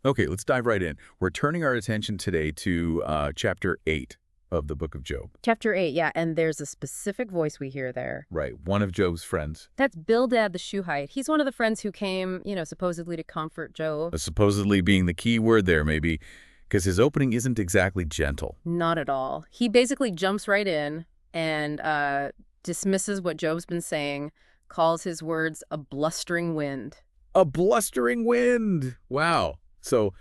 Okay, let's dive right in. We're turning our attention today to chapter 8 of the book of Job. Chapter 8, yeah, and there's a specific voice we hear there. Right, one of Job's friends. That's Bildad the Shuhite. He's one of the friends who came, supposedly to comfort Job. Supposedly being the key word there, maybe, because his opening isn't exactly gentle. Not at all. He basically jumps right in and dismisses what Job's been saying, calls his words a blustering wind. A blustering wind! Wow. So,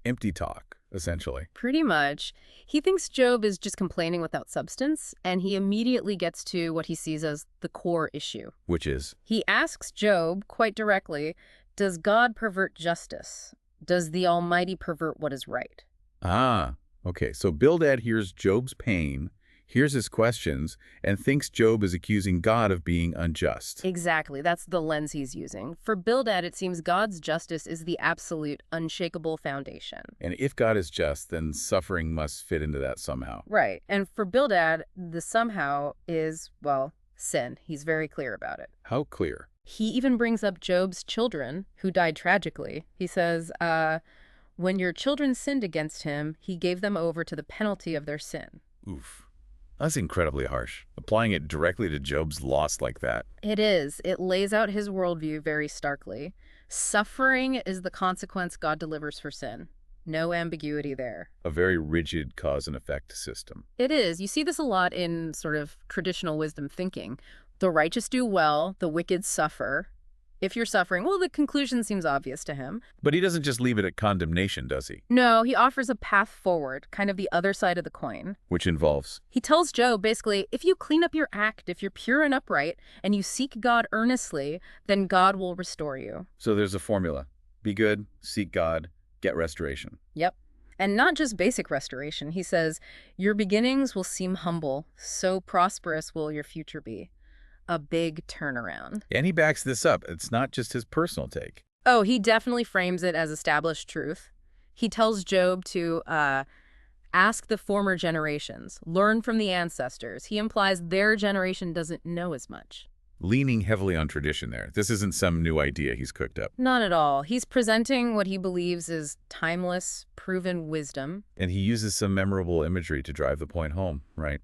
empty talk, essentially. Pretty much. He thinks Job is just complaining without substance, and he immediately gets to what he sees as the core issue. Which is? He asks Job quite directly, does God pervert justice? Does the Almighty pervert what is right? Ah, okay. So Bildad hears Job's pain, hears his questions, and thinks Job is accusing God of being unjust. Exactly. That's the lens he's using. For Bildad, it seems God's justice is the absolute, unshakable foundation. And if God is just, then suffering must fit into that somehow. Right. And for Bildad, the somehow is, well, sin. He's very clear about it. How clear? He even brings up Job's children, who died tragically. He says, when your children sinned against him, he gave them over to the penalty of their sin. Oof. That's incredibly harsh. Applying it directly to Job's loss like that. It is. It lays out his worldview very starkly. Suffering is the consequence God delivers for sin. No ambiguity there. A very rigid cause and effect system. It is. You see this a lot in sort of traditional wisdom thinking. The righteous do well, the wicked suffer. If you're suffering, well, the conclusion seems obvious to him. But he doesn't just leave it at condemnation, does he? No, he offers a path forward, kind of the other side of the coin. Which involves? He tells Job, basically, if you clean up your act, if you're pure and upright, and you seek God earnestly, then God will restore you. So there's a formula. Be good, seek God, get restoration. Yep. And not just basic restoration. He says, your beginnings will seem humble, so prosperous will your future be. A big turnaround. And he backs this up. It's not just his personal take. Oh, he definitely frames it as established truth. He tells Job to ask the former generations, learn from the ancestors. He implies their generation doesn't know as much. Leaning heavily on tradition there. This isn't some new idea he's cooked up. Not at all. He's presenting what he believes is timeless, proven wisdom. And he uses some memorable imagery to drive the point home, right?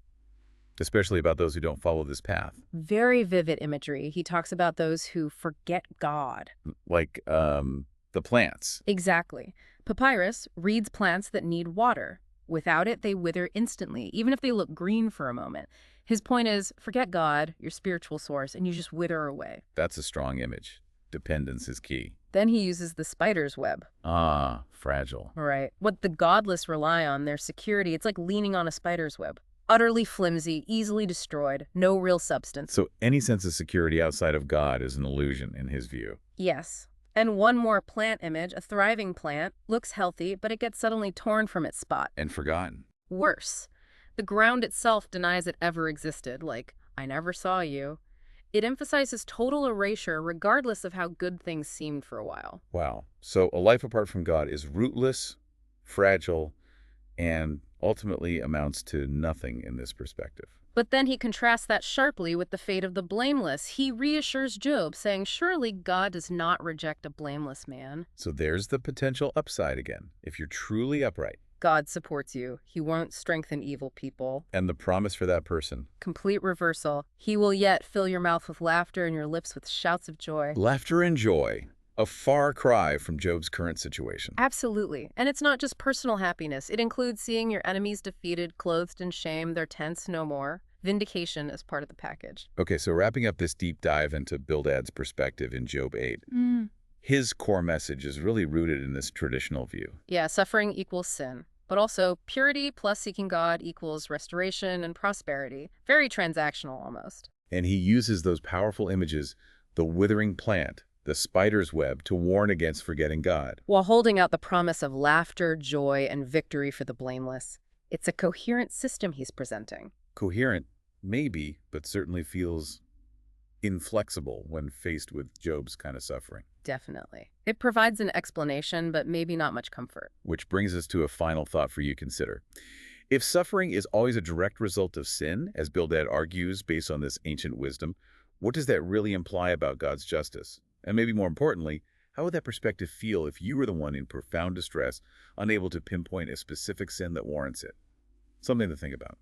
Especially about those who don't follow this path. Very vivid imagery. He talks about those who forget God. Like the plants. Exactly. Papyrus reads plants that need water. Without it, they wither instantly, even if they look green for a moment. His point is, forget God, your spiritual source, and you just wither away. That's a strong image. Dependence is key. Then he uses the spider's web. Ah, fragile. Right. What the godless rely on, their security, it's like leaning on a spider's web. Utterly flimsy, easily destroyed, no real substance. So any sense of security outside of God is an illusion in his view. Yes. And one more plant image, a thriving plant, looks healthy, but it gets suddenly torn from its spot. And forgotten. Worse. The ground itself denies it ever existed, like, I never saw you. It emphasizes total erasure regardless of how good things seemed for a while. Wow. So a life apart from God is rootless, fragile, and ultimately amounts to nothing in this perspective. But then he contrasts that sharply with the fate of the blameless. He reassures Job, saying, surely God does not reject a blameless man. So there's the potential upside again. If you're truly upright. God supports you. He won't strengthen evil people. And the promise for that person. Complete reversal. He will yet fill your mouth with laughter and your lips with shouts of joy. Laughter and joy. A far cry from Job's current situation. Absolutely. And it's not just personal happiness. It includes seeing your enemies defeated, clothed in shame, their tents no more. Vindication is part of the package. Okay, so wrapping up this deep dive into Bildad's perspective in Job 8, his core message is really rooted in this traditional view. Yeah, suffering equals sin. But also, purity plus seeking God equals restoration and prosperity. Very transactional almost. And he uses those powerful images, the withering plant, the spider's web, to warn against forgetting God. While holding out the promise of laughter, joy, and victory for the blameless. It's a coherent system he's presenting. Coherent, maybe, but certainly feels inflexible when faced with Job's kind of suffering. Definitely. It provides an explanation, but maybe not much comfort. Which brings us to a final thought for you to consider. If suffering is always a direct result of sin, as Bildad argues based on this ancient wisdom, what does that really imply about God's justice? And maybe more importantly, How would that perspective feel if you were the one in profound distress, unable to pinpoint a specific sin that warrants it? Something to think about.